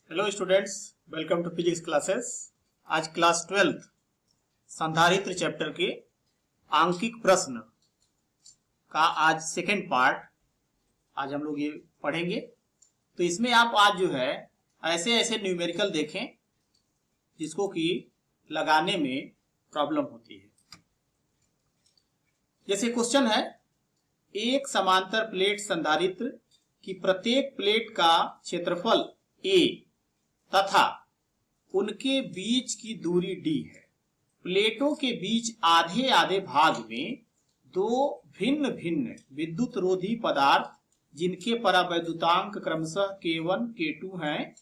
Hello students, welcome to physics classes. आज class 12 संधारित्र chapter के आंकिक प्रश्न का आज सेकेंड पार्ट आज हम लोग ये पढ़ेंगे। तो इसमें आप आज जो है ऐसे ऐसे न्यूमेरिकल देखें जिसको कि लगाने में प्रॉब्लम होती है। जैसे क्वेश्चन है, एक समांतर प्लेट संधारित्र की प्रत्येक प्लेट का क्षेत्रफल a तथा उनके बीच की दूरी d है। प्लेटों के बीच आधे आधे भाग में दो भिन्न भिन्न विद्युत रोधी पदार्थ जिनके परावैद्युतांक क्रमशः K1 K2 हैं,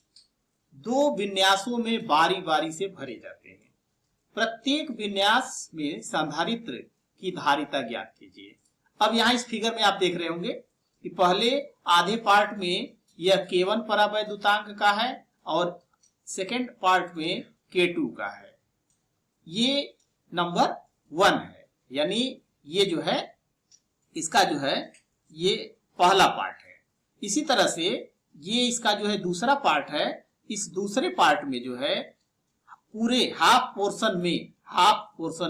दो विन्यासों में बारी बारी से भरे जाते हैं। प्रत्येक विन्यास में संधारित्र की धारिता ज्ञात कीजिए। अब यहाँ इस फिगर में आप देख रहे होंगे कि पहले आधे पार्ट में यह K1 परावैद्युतांक का है और सेकेंड पार्ट में K2 का है। ये नंबर 1 है, यानी ये जो है इसका जो है ये पहला पार्ट है। इसी तरह से ये इसका जो है दूसरा पार्ट है। इस दूसरे पार्ट में जो है पूरे हाफ पोर्शन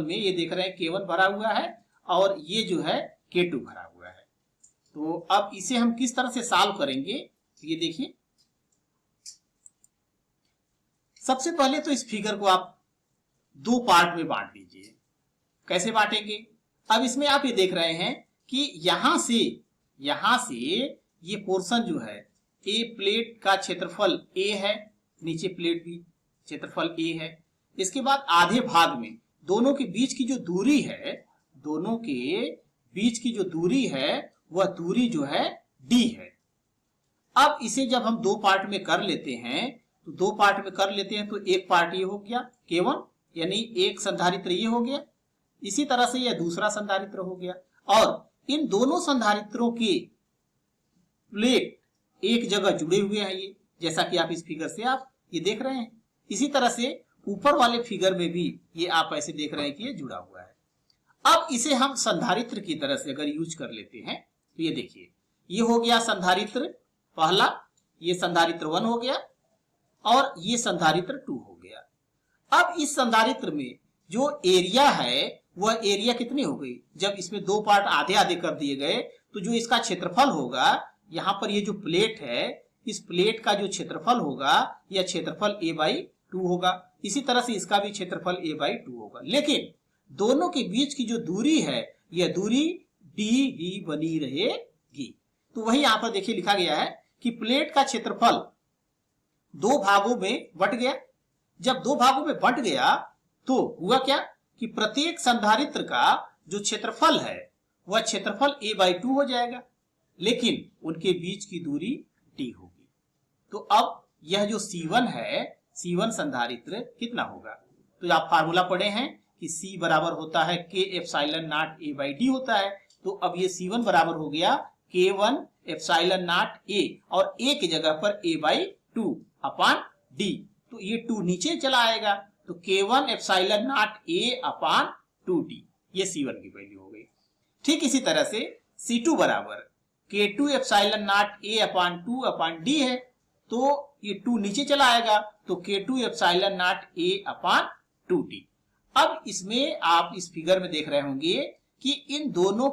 में ये देख रहे हैं K1 भरा हुआ है और ये जो है K2 भरा हुआ है। तो अब इसे हम किस तरह से सॉल्व करेंगे, ये देखिए। सबसे पहले तो इस फिगर को आप दो पार्ट में बांट दीजिए। कैसे बांटेंगे? अब इसमें आप ये देख रहे हैं कि यहां से ये पोर्शन जो है ए प्लेट का क्षेत्रफल ए है, नीचे प्लेट भी क्षेत्रफल ए है। इसके बाद आधे भाग में दोनों के बीच की जो दूरी है वह दूरी जो है डी है। अब इसे जब हम दो पार्ट में कर लेते हैं तो एक पार्ट ये हो गया K1, यानी एक संधारित्र ये हो गया। इसी तरह से यह दूसरा संधारित्र हो गया और इन दोनों संधारित्रों के प्लेट एक जगह जुड़े हुए हैं, ये जैसा कि आप इस फिगर से आप ये देख रहे हैं। इसी तरह से ऊपर वाले फिगर में भी ये आप ऐसे देख रहे हैं कि ये जुड़ा हुआ है। अब इसे हम संधारित्र की तरह से अगर यूज कर लेते हैं तो ये देखिए, ये हो गया संधारित्र पहला, ये संधारित्र 1 हो गया और ये संधारित्र 2 हो गया। अब इस संधारित्र में जो एरिया है वह एरिया कितनी हो गई? जब इसमें दो पार्ट आधे आधे कर दिए गए तो जो इसका क्षेत्रफल होगा, यहां पर ये जो प्लेट है इस प्लेट का जो क्षेत्रफल होगा यह क्षेत्रफल a/2 होगा। इसी तरह से इसका भी क्षेत्रफल a/2 होगा। लेकिन दोनों के बीच की जो दूरी है यह दूरी d ही बनी रहेगी। तो वही यहां पर देखिए लिखा गया है कि प्लेट का क्षेत्रफल दो भागों में बंट गया। जब दो भागों में बंट गया तो हुआ क्या कि प्रत्येक संधारित्र का जो क्षेत्रफल है वह क्षेत्रफल a/2 हो जाएगा, लेकिन उनके बीच की दूरी d होगी। तो अब यह जो C1 है, C1 संधारित्र कितना होगा? तो आप फार्मूला पढ़े हैं कि C बराबर होता है K ε0 a/d होता है। तो अब ये C1 बराबर हो गया K1 ε0 a और a की जगह पर a/2 अपान d। तो ये 2 नीचे चला आएगा तो K1 ε0 a अपान 2d, ये C1 की वैल्यू हो गई। ठीक इसी तरह से C2 बराबर K2 ε0 a upon 2 upon d है, तो ये 2 नीचे चला आएगा तो K2 ε0 a अपान 2d। अब इसमें आप इस फिगर में देख रहे होंगे कि इन दोनों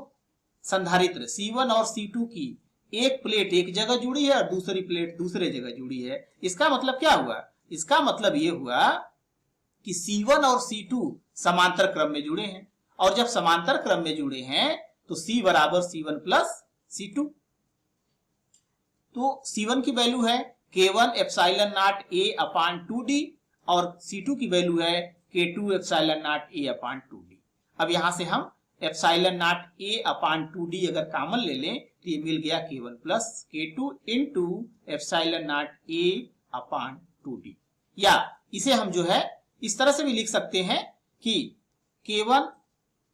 संधारित्र C1 और C2 की एक प्लेट एक जगह जुड़ी है और दूसरी प्लेट दूसरे जगह जुड़ी है। इसका मतलब क्या हुआ? इसका मतलब ये हुआ कि C1 और C2 समांतर क्रम में जुड़े हैं और जब समांतर क्रम में जुड़े हैं तो C बराबर C1 प्लस C2। तो C1 की वैल्यू है K1 ε0 a अपान 2d और C2 की वैल्यू है K2 ε0 a अपान 2d। अब यहां से हम ε0 a अपान 2d अगर कॉमन ले लें तो ये मिल गया K1 plus K2 into ε0 a upon 2d। या इसे हम जो है इस तरह से भी लिख सकते हैं कि K1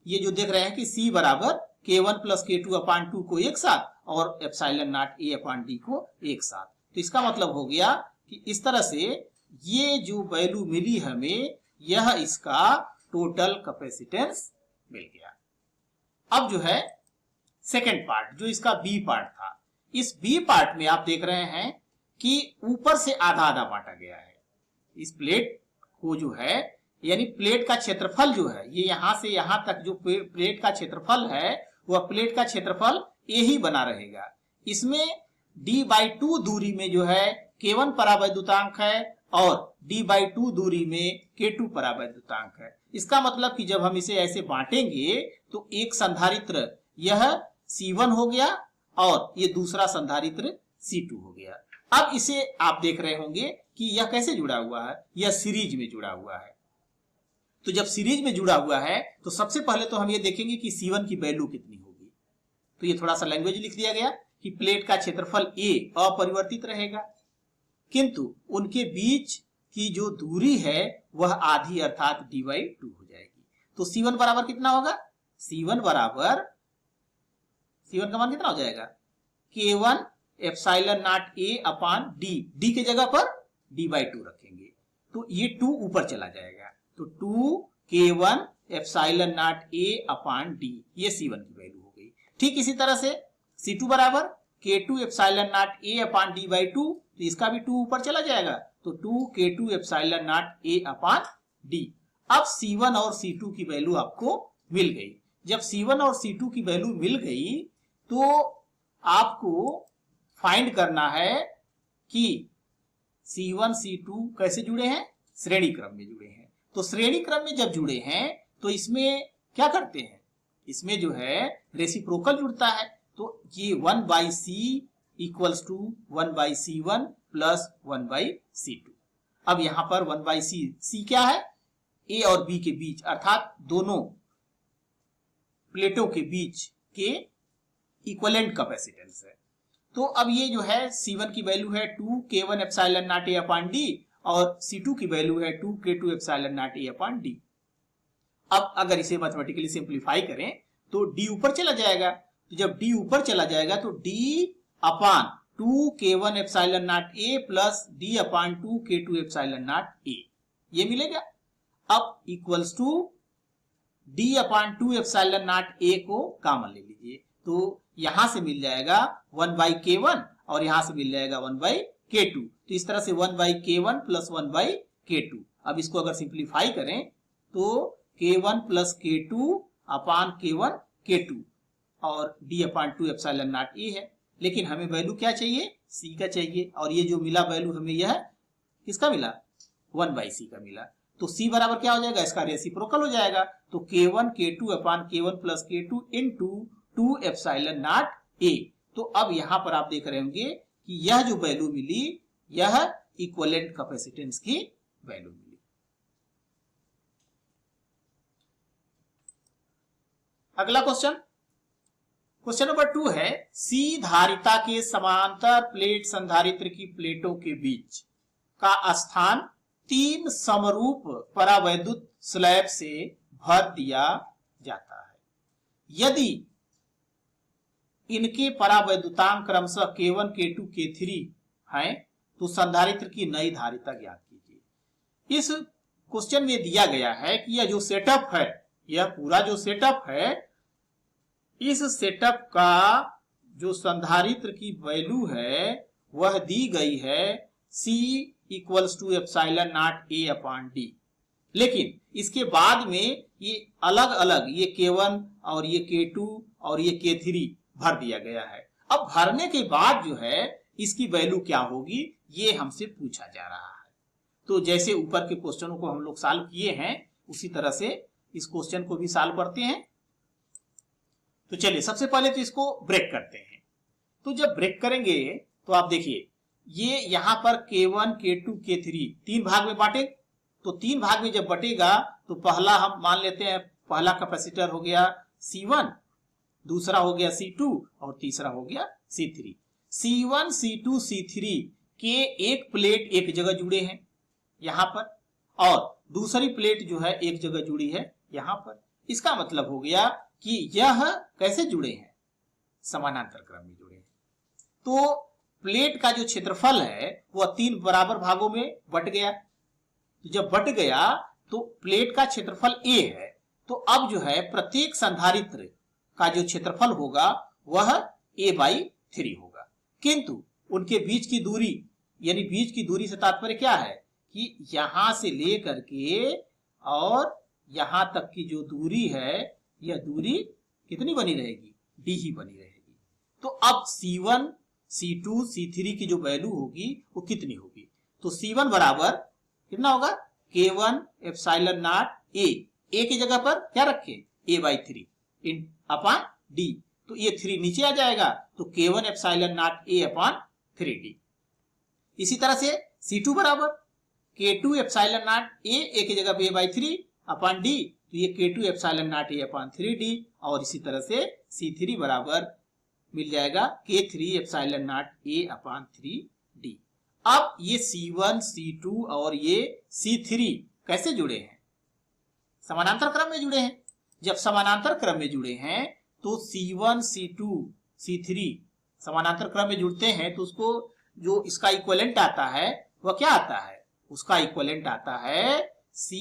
ये जो देख रहे हैं कि C बराबर K1 प्लस K2 अपान 2 को एक साथ और ε0 a अपान d को एक साथ। तो इसका मतलब हो गया कि इस तरह से ये जो वैल्यू मिली हमें, यह इसका टोटल कैपेसिटेंस मिल गया। अब जो है सेकेंड पार्ट, जो इसका बी पार्ट था, इस बी पार्ट में आप देख रहे हैं कि ऊपर से आधा आधा बांटा गया है। इस प्लेट को जो है, यानी प्लेट का क्षेत्रफल जो है, ये यहां से यहां तक जो प्लेट का क्षेत्रफल है वह प्लेट का क्षेत्रफल ए ही बना रहेगा। इसमें d/2 दूरी में जो है k1 परावैद्युतांक है और d/2 दूरी में k2 परावैद्युतांक है। इसका मतलब कि जब हम इसे ऐसे बांटेंगे तो एक संधारित्र यह C1 हो गया और ये दूसरा संधारित्र C2 हो गया। अब इसे आप देख रहे होंगे कि यह कैसे जुड़ा हुआ है, यह सीरीज में जुड़ा हुआ है। तो जब सीरीज में जुड़ा हुआ है तो सबसे पहले तो हम ये देखेंगे कि C1 की वैल्यू कितनी होगी। तो ये थोड़ा सा लैंग्वेज लिख दिया गया कि प्लेट का क्षेत्रफल A अपरिवर्तित रहेगा, किंतु उनके बीच की जो दूरी है वह आधी अर्थात d/2 हो जाएगी। तो C1 बराबर कितना होगा? C1 का मान कितना हो जाएगा? K1 epsilon naught A upon D के जगह पर d/2 रखेंगे तो ये 2 ऊपर चला जाएगा, तो 2K1 epsilon naught A upon D, ये C1 की वैल्यू हो गई। ठीक इसी तरह से C2 बराबर K2 epsilon naught A upon D/2, तो इसका भी 2 ऊपर चला जाएगा, तो 2K2 epsilon naught A upon D। अब C1 और C2 की वैल्यू आपको मिल गई। जब C1 और C2 की वैल्यू मिल गई तो आपको फाइंड करना है कि C1 C2 कैसे जुड़े हैं? श्रेणी क्रम में जुड़े हैं। तो श्रेणी क्रम में जब जुड़े हैं तो इसमें क्या करते हैं? इसमें जो है रेसिप्रोकल जुड़ता है, तो ये 1/C equals to 1/C1 plus 1/C2। अब यहां पर 1/C क्या है? A और B के बीच अर्थात दोनों प्लेटों के बीच के इक्विवेलेंट कैपेसिटेंस है। तो अब ये जो है C1 की वैल्यू है 2K1 epsilon naught A upon D और C2 की वैल्यू है 2K2 epsilon naught A upon D। अब अगर इसे मैथमेटिकली सिंप्लीफाई करें तो D ऊपर चला जाएगा, तो जब D ऊपर चला जाएगा तो D upon 2K1 epsilon naught A plus D upon 2K2 epsilon naught A ये मिलेगा। अब equals to D upon 2 epsilon naught A को कॉमन ले लीजिए, तो यहां से मिल जाएगा 1/K1 और यहां से मिल जाएगा 1/K2, तो इस तरह से 1/K1 प्लस 1/K2। अब इसको अगर सिंप्लीफाई करें तो K1 प्लस K2 अपान K1 K2 और D upon 2 epsilon naught A है। लेकिन हमें वैल्यू क्या चाहिए? C का चाहिए, और ये जो मिला वैल्यू हमें यह किसका मिला? 1/C का मिला। तो C बराबर क्या हो जाएगा? इसका रेसिप्रोकल हो जाएगा, तो K1 K2 upon K1 plus K2 into 2 epsilon naught A। तो अब यहां पर आप देख रहे होंगे कि यह जो वैल्यू मिली यह इक्विवेलेंट कैपेसिटेंस की वैल्यू मिली। अगला क्वेश्चन नंबर 2 है, C धारिता के समांतर प्लेट संधारित्र की प्लेटों के बीच का स्थान 3 समरूप परावैद्युत स्लैब से भर दिया जाता है। यदि इनके परावैद्युतांक क्रमशः K1 K2 K3 हैं तो संधारित्र की नई धारिता ज्ञात कीजिए। इस क्वेश्चन में दिया गया है कि यह जो सेटअप है, यह पूरा जो सेटअप है, इस सेटअप का जो संधारित्र की वैल्यू है वह दी गई है C equals to epsilon naught A upon D। लेकिन इसके बाद में ये अलग अलग, ये K1 और ये K2 और ये K3 भर दिया गया है। अब भरने के बाद जो है इसकी वैल्यू क्या होगी ये हमसे पूछा जा रहा है। तो जैसे ऊपर के क्वेश्चनों को हम लोग सॉल्व किए हैं उसी तरह से इस क्वेश्चन को भी सॉल्व करते हैं। तो चलिए सबसे पहले तो इसको ब्रेक करते हैं। तो जब ब्रेक करेंगे तो आप देखिए ये यहां पर K1 K2 K3 3 भाग में बांटे, तो 3 भाग में जब बटेगा तो पहला हम मान लेते हैं, पहला कैपेसिटर हो गया C1, दूसरा हो गया C2 और तीसरा हो गया C3। C1 C2 C3 के एक प्लेट एक जगह जुड़े हैं यहां पर, और दूसरी प्लेट जो है एक जगह जुड़ी है यहां पर। इसका मतलब हो गया कि यह कैसे जुड़े हैं? समानांतर क्रम में जुड़े हैं। तो प्लेट का जो क्षेत्रफल है वह 3 बराबर भागों में बट गया। तो जब बट गया तो प्लेट का क्षेत्रफल A है, तो अब जो है प्रत्येक संधारित्र का जो क्षेत्रफल होगा वह A/3 होगा, किंतु उनके बीच की दूरी यानी बीच की दूरी से तात्पर्य क्या है कि यहां से लेकर के और यहां तक की जो दूरी है, यह दूरी कितनी बनी रहेगी, d ही बनी रहेगी। तो अब C1, C2, C3 की जो वैल्यू होगी वो कितनी होगी, तो C1 बराबर कितना होगा, K1 एप्सिलॉन नॉट a की जगह पर क्या रखे, a/3 इन अपान d, तो ये 3 नीचे आ जाएगा, तो K1 epsilon naught a upon 3d। इसी तरह से C2 बराबर K2 एप्सिलॉन नॉट a की जगह पे a/3 अपान d, तो ये K2 epsilon naught a upon 3d। और इसी तरह से C3 बराबर मिल जाएगा K3 epsilon naught a upon 3d। अब ये C1, C2 और ये C3 कैसे जुड़े हैं, समानांतर क्रम में जुड़े हैं। जब समानांतर क्रम में जुड़े हैं तो C1, C2, C3 समानांतर क्रम में जुड़ते हैं तो उसको जो इसका इक्विवेलेंट आता है वह क्या आता है, उसका इक्विवेलेंट आता है C,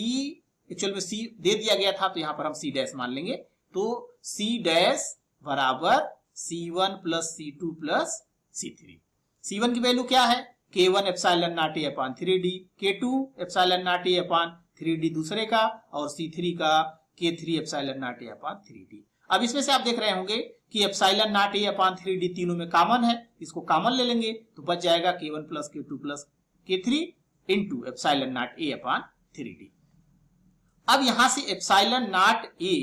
एक्चुअल में C दे दिया गया था तो यहां पर हम C डैश मान लेंगे, तो C डैश बराबर C1 plus C2 plus C3। C1 की वैल्यू क्या है, K1 epsilon naught a upon 3d, K2 epsilon naught a upon 3d दूसरे का, और C3 का K3 epsilon naught a upon 3d। अब इसमें से आप देख रहे होंगे कि epsilon naught a upon 3d तीनों में कॉमन है, इसको कॉमन ले लेंगे तो बच जाएगा K1 plus K2 plus K3 into epsilon naught a upon 3d। अब यहां से epsilon naught a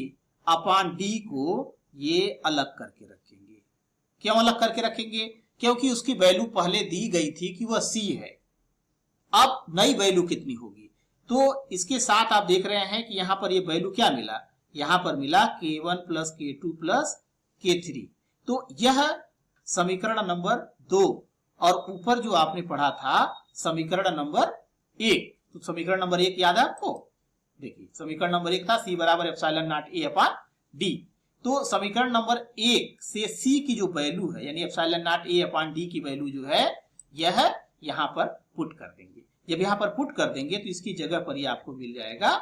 upon d को ये अलग करके रखेंगे। क्यों अलग करके रखेंगे, क्योंकि उसकी वैल्यू पहले दी गई थी कि वह c है। अब नई वैल्यू कितनी होगी, तो इसके साथ आप देख रहे हैं कि यहां पर ये वैल्यू क्या मिला, यहां पर मिला K1 plus K2 plus K3। तो यह समीकरण नंबर 2, और ऊपर जो आपने पढ़ा था समीकरण नंबर 1, तो समीकरण नंबर 1 याद है आपको, देखिए समीकरण नंबर 1 था C बराबर epsilon naught a upon d। तो समीकरण नंबर 1 से C की जो वैल्यू है यानी epsilon naught a upon d की वैल्यू जो है यह यहां पर पुट कर देंगे। जब यहां पर पुट कर देंगे तो इसकी जगह पर ये आपको मिल जाएगा,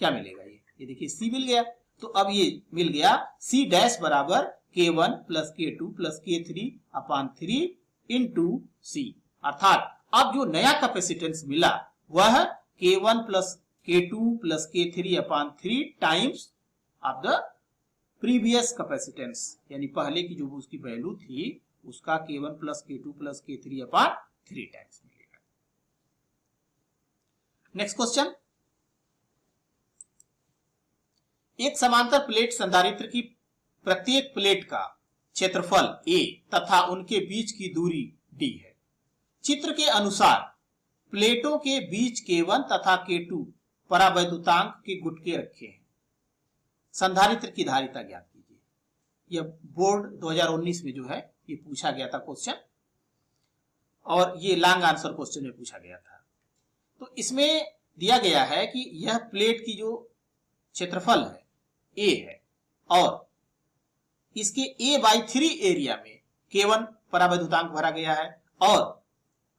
क्या मिलेगा, ये देखिए C मिल गया। तो अब ये मिल गया C डैश बराबर K1 plus K2 plus K3 अपान 3 इंटू C, अर्थात अब जो नया कैपेसिटेंस मिला वह K1 plus K2 plus K3 upon 3 times of the previous capacitance, यानी पहले की जो उसकी वैल्यू थी उसका K1 plus K2 plus K3 अपान 3 टाइम्स मिलेगा। नेक्स्ट क्वेश्चन, एक समांतर प्लेट संधारित्र की प्रत्येक प्लेट का क्षेत्रफल a तथा उनके बीच की दूरी d है। चित्र के अनुसार प्लेटों के बीच K1 तथा K2 परावैद्युतांक के गुटके रखे हैं, संधारित्र की धारिता ज्ञात कीजिए। यह बोर्ड 2019 में जो है ये पूछा गया था क्वेश्चन, और ये लॉन्ग आंसर क्वेश्चन में पूछा गया था। तो इसमें दिया गया है कि यह प्लेट की जो क्षेत्रफल है a है, और इसके a/3 एरिया में K1 परावैद्युतांक भरा गया है और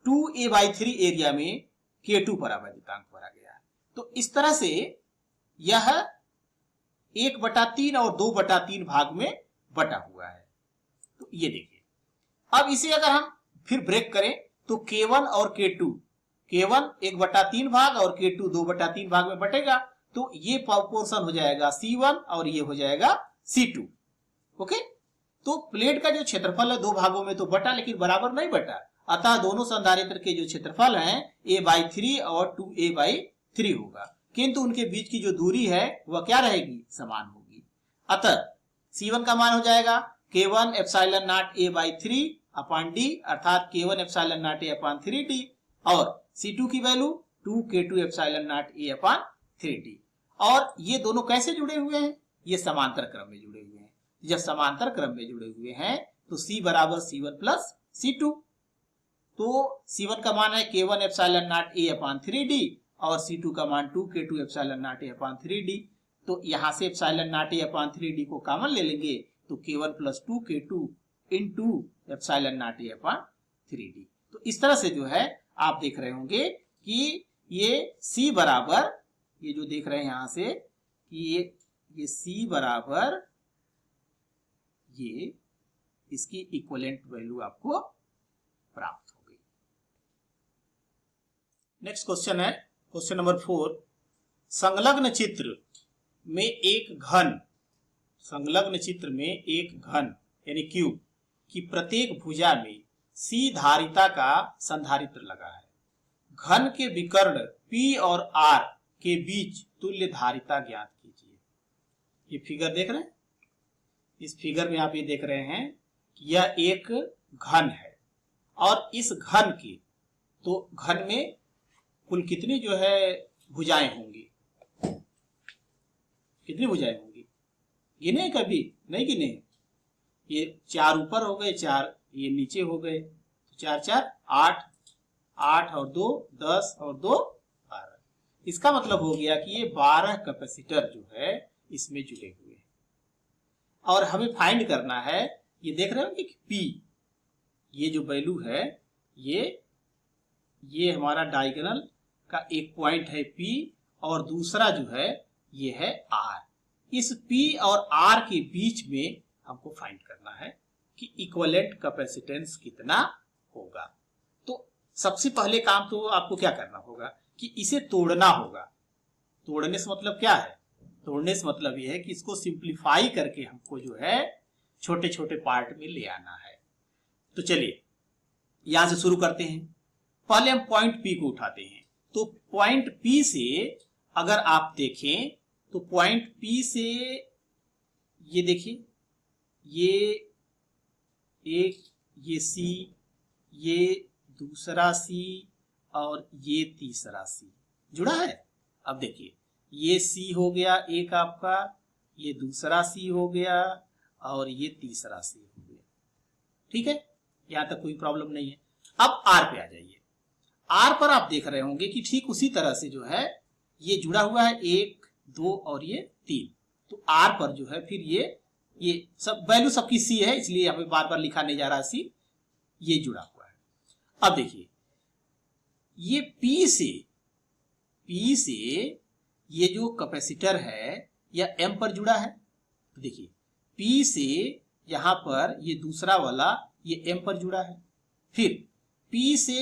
2a/3 एरिया में K2 परावैद्युतांक भरा गया है। तो इस तरह से यह 1/3 और 2/3 भाग में बटा हुआ है। तो ये देखिए, अब इसे अगर हम फिर ब्रेक करें तो K1 और K2, K1 1/3 भाग और K2 2/3 भाग में बटेगा, तो ये पोर्शन हो जाएगा C1 और ये हो जाएगा C2। ओके, तो प्लेट का जो क्षेत्रफल है दो भागों में तो बटा, लेकिन बराबर नहीं बटा, अतः दोनों संधारित्र के जो क्षेत्रफल हैं a/3 और 2a/3 होगा, किंतु उनके बीच की जो दूरी है वह क्या रहेगी, समान होगी। अतः C1 का मान हो जाएगा K1 epsilon not a/3 upon d, अर्थात K1 epsilon naught a upon 3d, और C2 की value 2K2 epsilon naught a upon 3d। और ये दोनों कैसे जुड़े हुए हैं, ये समांतर क्रम में जुड़े हुए हैं। जब समांतर क्रम में जुड़े हुए हैं तो C बराबर C1 प्लस C2। तो C1 का मान है K1 epsilon naught a upon 3d और C2 का मान 2K2 epsilon naught a upon 3d। तो यहां से epsilon naught a upon 3d को कॉमन ले लेंगे तो K1 plus 2K2 into epsilon naught a upon 3d। तो इस तरह से जो है आप देख रहे होंगे कि ये C बराबर, ये जो देख रहे हैं यहां से कि ये C बराबर ये इसकी इक्विवेलेंट वैल्यू आपको प्राप्त हो गई। नेक्स्ट क्वेश्चन है क्वेश्चन नंबर 4। संलग्न चित्र में एक घन, संलग्न चित्र में एक घन यानी क्यूब की प्रत्येक भुजा में C धारिता का संधारित्र लगा है। घन के विकर्ण P और R के बीच तुल्य धारिता ज्ञात कीजिए। ये फिगर देख रहे हैं, इस फिगर में आप ये देख रहे हैं कि यह एक घन है और इस घन की, तो घन में कुल कितनी जो है भुजाएं होंगी, कितनी भुजाएं होंगी, गिने कभी नहीं गिने? ये 4 ऊपर हो गए, 4 ये नीचे हो गए, 4 4 8, 8 और 2 10 और 2 12। इसका मतलब हो गया कि ये 12 कैपेसिटर जो है इसमें जुड़े हुए हैं और हमें फाइंड करना है। ये देख रहे हो कि P, ये जो वैल्यू है ये हमारा डायगोनल का एक पॉइंट है P और दूसरा जो है ये है R। इस P और R के बीच में हमको फाइंड करना है कि इक्विवेलेंट कैपेसिटेंस कितना होगा। तो सबसे पहले काम तो आपको क्या करना होगा कि इसे तोड़ना होगा। तोड़ने से मतलब क्या है? तोड़ने से मतलब ये है कि इसको सिंप्लीफाई करके हमको जो है छोटे छोटे पार्ट में ले आना है। तो चलिए यहां से शुरू करते हैं। पहले हम पॉइंट P को उठाते हैं। तो पॉइंट P से अगर आप देखें तो पॉइंट P से ये देखिए, ये एक, ये C, ये दूसरा C और ये तीसरा C जुड़ा है। अब देखिए ये C हो गया एक आपका, ये दूसरा C हो गया और ये तीसरा C हो गया। ठीक है, यहां तक कोई प्रॉब्लम नहीं है। अब R पे आ जाइए। R पर आप देख रहे होंगे कि ठीक उसी तरह से जो है ये जुड़ा हुआ है 1 2 और ये 3। तो R पर जो है फिर ये सब वैल्यू सबकी C है, इसलिए हमें बार बार लिखा नहीं जा रहा C, ये जुड़ा हुआ है। अब देखिए ये P से ये जो कैपेसिटर है यह M पर जुड़ा है। तो देखिए P से यहां पर ये दूसरा वाला ये M पर जुड़ा है। फिर P से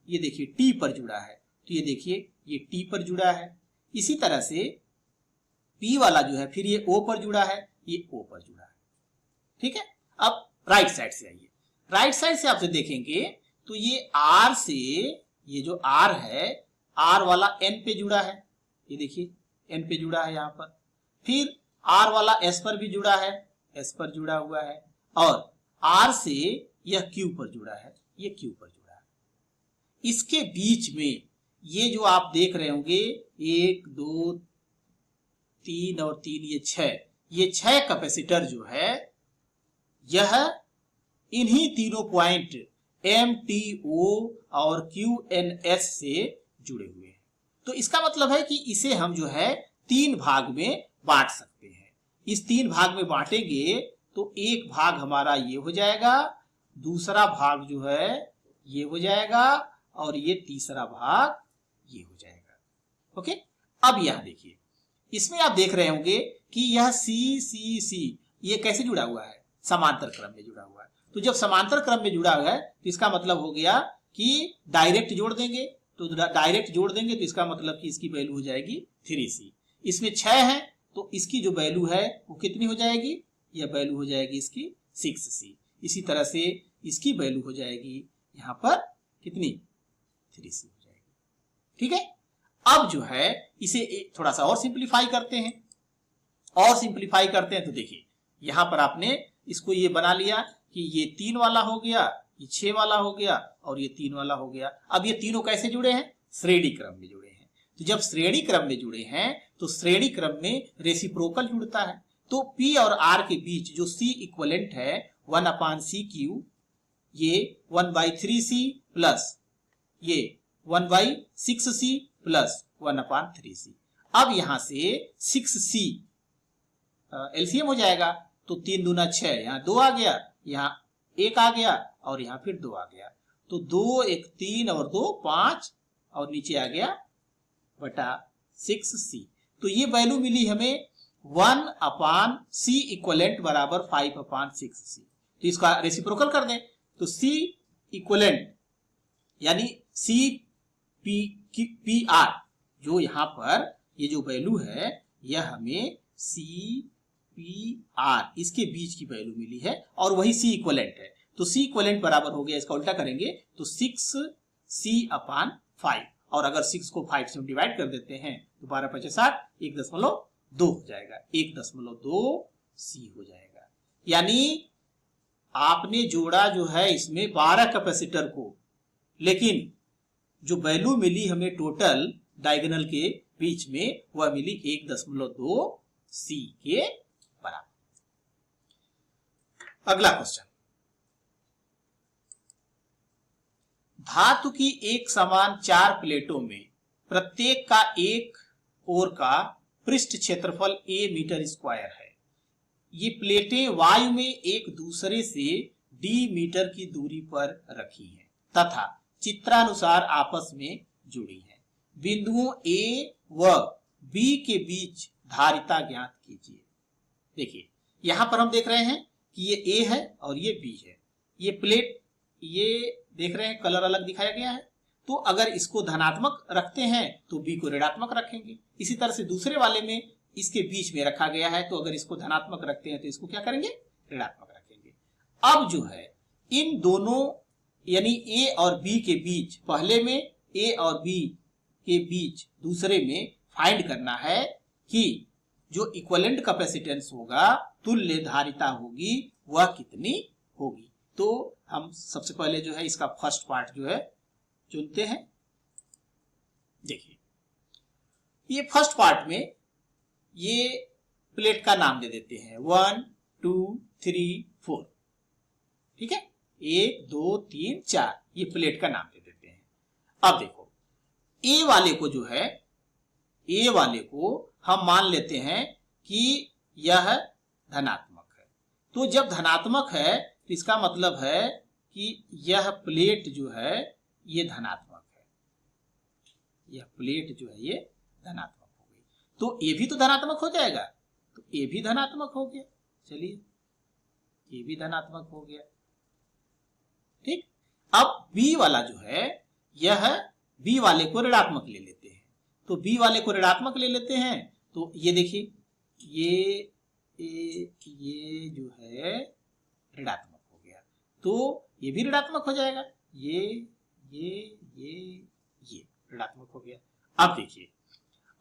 ये देखिए T पर जुड़ा है, तो ये देखिए ये T पर जुड़ा है। इसी तरह से P वाला जो है फिर ये O पर जुड़ा है, ये O पर जुड़ा है। ठीक है, अब राइट साइड से आइए। राइट साइड से आपसे देखेंगे तो ये R से, ये जो R है R वाला N पे जुड़ा है, ये देखिए N पे जुड़ा है यहाँ पर। फिर R वाला S पर भी जुड़ा है, S पर जुड़ा हुआ है। और R से यह Q पर जुड़ा है, ये Q पर जुड़ा है। इसके बीच में ये जो आप देख रहे होंगे 1 2 3 और 3 ये 6 कैपेसिटर जो है यह इन्हीं तीनों पॉइंट MTO और QNS से जुड़े हुए हैं। तो इसका मतलब है कि इसे हम जो है 3 भाग में बांट सकते हैं। इस 3 भाग में बांटेंगे तो एक भाग हमारा ये हो जाएगा, दूसरा भाग जो है ये हो जाएगा और ये तीसरा भाग ये हो जाएगा। ओके, अब यहां देखिए इसमें आप देख रहे होंगे कि यह C ये कैसे जुड़ा हुआ है? समांतर क्रम में जुड़ा हुआ है। तो जब समांतर क्रम में जुड़ा हुआ है तो इसका मतलब हो गया कि डायरेक्ट जोड़ देंगे, तो डायरेक्ट जोड़ देंगे तो इसका मतलब कि इसकी वैल्यू हो जाएगी 3C। इसमें 6 है तो इसकी जो वैल्यू है वो कितनी हो जाएगी? यह वैल्यू हो जाएगी इसकी 6C। इसी तरह से इसकी वैल्यू हो जाएगी यहां पर कितनी? 3C हो जाएगी। ठीक है, अब जो है इसे थोड़ा सा और सिंप्लीफाई करते हैं। तो देखिए यहां पर आपने इसको ये बना लिया कि ये 3 वाला हो गया, ये 6 वाला हो गया और ये 3 वाला हो गया। अब ये तीनों कैसे जुड़े हैं? श्रेणी क्रम में जुड़े हैं। तो जब श्रेणी क्रम में जुड़े हैं तो श्रेणी क्रम में रेसिप्रोकल जुड़ता है। तो P और R के बीच जो C इक्विवेलेंट है 1/CQ, ये 1/3C प्लस ये 1/6C प्लस 1/3C। अब यहां से 6C एलसीएम हो जाएगा, तो 3 दूना 6, यहाँ 2 आ गया, यहाँ 1 आ गया और यहाँ फिर 2 आ गया। तो 2 1 3 और 2 5 और नीचे आ गया बटा 6C। तो ये वैल्यू मिली हमें 1/C इक्विवेलेंट बराबर 5/6C। तो इसका रेसिप्रोकल कर दें तो C इक्विवेलेंट यानी C पी आर, जो यहाँ पर ये जो वैल्यू है यह हमें सी पी आर इसके बीच की वैल्यू मिली है और वही सी इक्वलेंट है। तो सी इक्वलेंट बराबर हो गया, इसका उल्टा करेंगे तो 6c/5, और अगर 6 को 5 से डिवाइड कर देते हैं तो 12 5 60, 1.2 हो जाएगा, 1.2 सी हो जाएगा। यानी आपने जोड़ा जो है इसमें 12 कैपेसिटर को, लेकिन जो वैल्यू मिली हमें टोटल डायगोनल के बीच में वह मिली 1.2 सी के बराबर। अगला क्वेश्चन, धातु की एक समान 4 प्लेटों में प्रत्येक का एक ओर का पृष्ठ क्षेत्रफल a मीटर स्क्वायर है। ये प्लेटें वायु में एक दूसरे से d मीटर की दूरी पर रखी हैं तथा चित्रानुसार आपस में जुड़ी हैं। बिंदुओं A व B के बीच धारिता ज्ञात कीजिए। देखिए यहां पर हम देख रहे हैं कि ये A है और ये B है। ये प्लेट, ये देख रहे हैं कलर अलग दिखाया गया है, तो अगर इसको धनात्मक रखते हैं तो B को ऋणात्मक रखेंगे। इसी तरह से दूसरे वाले में इसके बीच में रखा गया है, तो अगर इसको धनात्मक रखते हैं तो इसको क्या करेंगे, ऋणात्मक रखेंगे। अब जो है इन दोनों यानी A और B के बीच, पहले में A और B के बीच, दूसरे में फाइंड करना है कि जो इक्विवेलेंट कैपेसिटेंस होगा, तुल्य धारिता होगी, वह कितनी होगी। तो हम सबसे पहले जो है इसका फर्स्ट पार्ट जो है चुनते हैं। देखिए ये फर्स्ट पार्ट में ये प्लेट का नाम दे देते हैं 1 2 3 4, ठीक है, 1 2 3 4, ये प्लेट का नाम दे देते हैं। अब देखो ए वाले को जो है, ए वाले को हम मान लेते हैं कि यह धनात्मक है। तो जब धनात्मक है तो इसका मतलब है कि यह प्लेट जो है ये धनात्मक है, यह प्लेट जो है ये धनात्मक हो गई। तो ये भी तो धनात्मक हो जाएगा, तो ये भी धनात्मक हो गया। चलिए ये भी धनात्मक हो गया, ठीक। अब बी वाला जो है, यह बी वाले को ऋणात्मक ले लेते हैं। तो बी वाले को ऋणात्मक ले लेते हैं, तो ये देखिए ये जो है ऋणात्मक हो गया, तो ये भी ऋणात्मक हो जाएगा। ये ऋणात्मक हो गया। अब देखिए,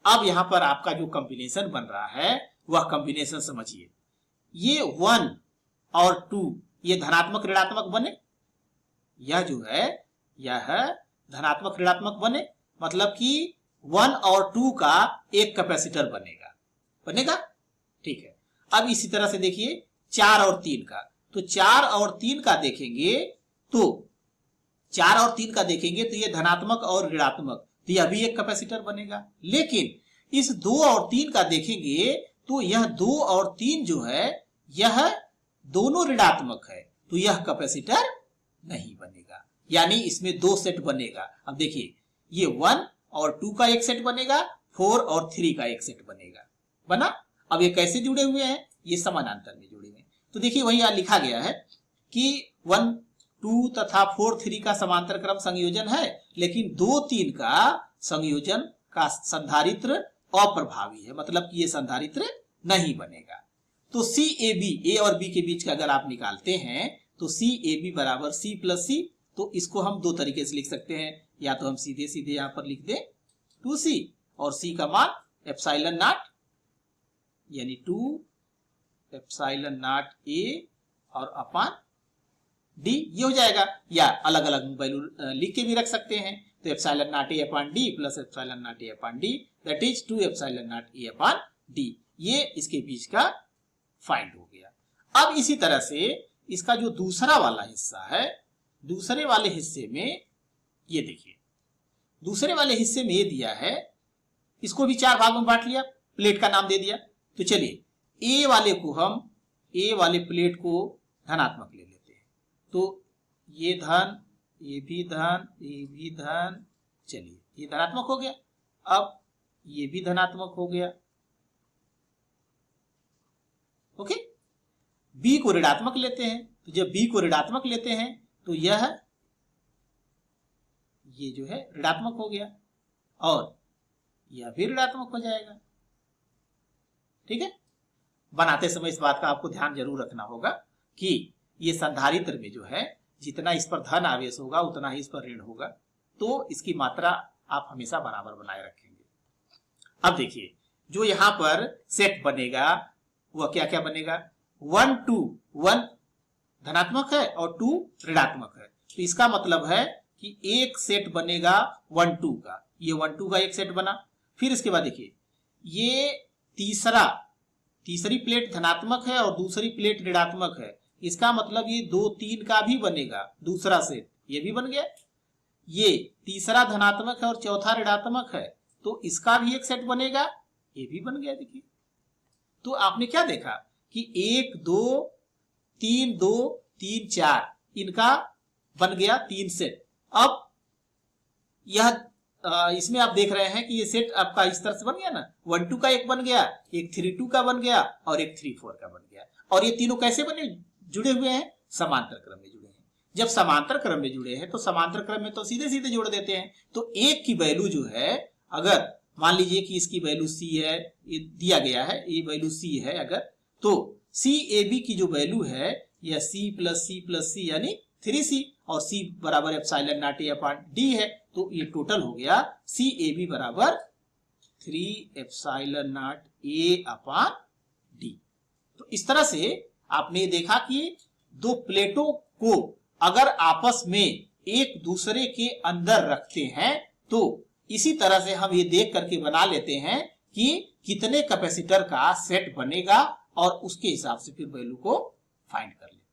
अब यहां पर आपका जो कॉम्बिनेशन बन रहा है वह कॉम्बिनेशन समझिए। ये 1 और 2 ये धनात्मक ऋणात्मक बने, यह जो है यह धनात्मक ऋणात्मक बने, मतलब कि 1 और 2 का एक कैपेसिटर बनेगा, ठीक है। अब इसी तरह से देखिए 4 और 3 का, तो 4 और 3 का देखेंगे तो 4 और 3 का देखेंगे तो ये धनात्मक और ऋणात्मक, तो यह भी एक कैपेसिटर बनेगा। लेकिन इस 2 और 3 का देखेंगे तो यह 2 और 3 जो है यह दोनों ऋणात्मक है, तो यह कैपेसिटर नहीं बनेगा, यानी इसमें 2 सेट बनेगा। अब देखिए ये 1 और 2 का एक सेट बनेगा, 4 और 3 का एक सेट बना। अब ये कैसे जुड़े हुए हैं, ये समानांतर में जुड़े हुए हैं। तो देखिए वही यहां लिखा गया है कि 1 2 तथा 4 3 का समांतर क्रम संयोजन है, लेकिन 2 3 का संयोजन का संधारित्र अप्रभावी है, मतलब कि ये संधारित्र नहीं बनेगा। तो सी ए बी, ए और बी के बीच का अगर आप निकालते हैं तो सी ए बी बराबर सी प्लस सी, तो इसको हम दो तरीके से लिख सकते हैं। या तो हम सीधे सीधे यहां पर लिख दें 2c और c का मान एप्सिलॉन नॉट यानी 2 एप्सिलॉन नॉट a और अपान d, ये हो जाएगा। या अलग अलग वैल्यू लिख के भी रख सकते हैं, तो epsilon naught a upon d plus epsilon naught a upon d, that is 2 epsilon naught a upon d। ये इसके बीच का फाइंड हो गया। अब इसी तरह से इसका जो दूसरा वाला हिस्सा है, दूसरे वाले हिस्से में ये देखिए, दूसरे वाले हिस्से में ये दिया है, इसको भी 4 भागों में बांट लिया, प्लेट का नाम दे दिया। तो चलिए ए वाले को हम, ए वाले प्लेट को धनात्मक ले लेते हैं, तो ये धन, ये भी धन, ये भी धन, चलिए ये धनात्मक हो गया। अब ये भी धनात्मक हो गया, ओके। बी को ऋणात्मक लेते हैं, तो जब बी को ऋणात्मक लेते हैं तो ये जो है ऋणात्मक हो गया और यह भी ऋणात्मक हो जाएगा। ठीक है, बनाते समय इस बात का आपको ध्यान जरूर रखना होगा कि ये संधारित्र में जो है जितना इस पर धन आवेश होगा उतना ही इस पर ऋण होगा, तो इसकी मात्रा आप हमेशा बराबर बनाए रखेंगे। अब देखिए जो यहां पर सेट बनेगा वह क्या क्या बनेगा, 1 2, 1 धनात्मक है और 2 ऋणात्मक है, तो इसका मतलब है कि एक सेट बनेगा 1 2 का, ये 1 2 का एक सेट बना। फिर इसके बाद देखिए ये तीसरी प्लेट धनात्मक है और दूसरी प्लेट ऋणात्मक है, इसका मतलब ये 2 3 का भी बनेगा दूसरा सेट, ये भी बन गया। ये तीसरा धनात्मक है और चौथा ऋणात्मक है, तो इसका भी एक सेट बनेगा, ये भी बन गया। देखिए तो आपने क्या देखा कि 1 2 3 2 3 4 इनका बन गया 3 सेट। अब यह इसमें आप देख रहे हैं कि ये सेट आपका इस तरह से बन गया ना, 1 2 का एक बन गया, एक 3 2 का बन गया और एक 3 4 का बन गया। और ये तीनों कैसे बने, जुड़े हुए हैं, समांतर क्रम में जुड़े हैं। जब समांतर क्रम में जुड़े हैं तो समांतर क्रम में तो सीधे सीधे जोड़ देते हैं। तो एक की वैल्यू जो है, अगर मान लीजिए कि इसकी वैल्यू सी है, ये दिया गया है, ये वैल्यू सी है अगर, तो सी ए बी की जो वैल्यू है यह सी प्लस सी यानी 3c और c बराबर epsilon not a upon D है, तो ये टोटल हो गया सी ए बी बराबर 3 epsilon not a upon D. तो इस तरह से आपने देखा कि दो प्लेटों को अगर आपस में एक दूसरे के अंदर रखते हैं तो इसी तरह से हम ये देख करके बना लेते हैं कि कितने कैपेसिटर का सेट बनेगा और उसके हिसाब से फिर वैल्यू को फाइंड कर लेते हैं।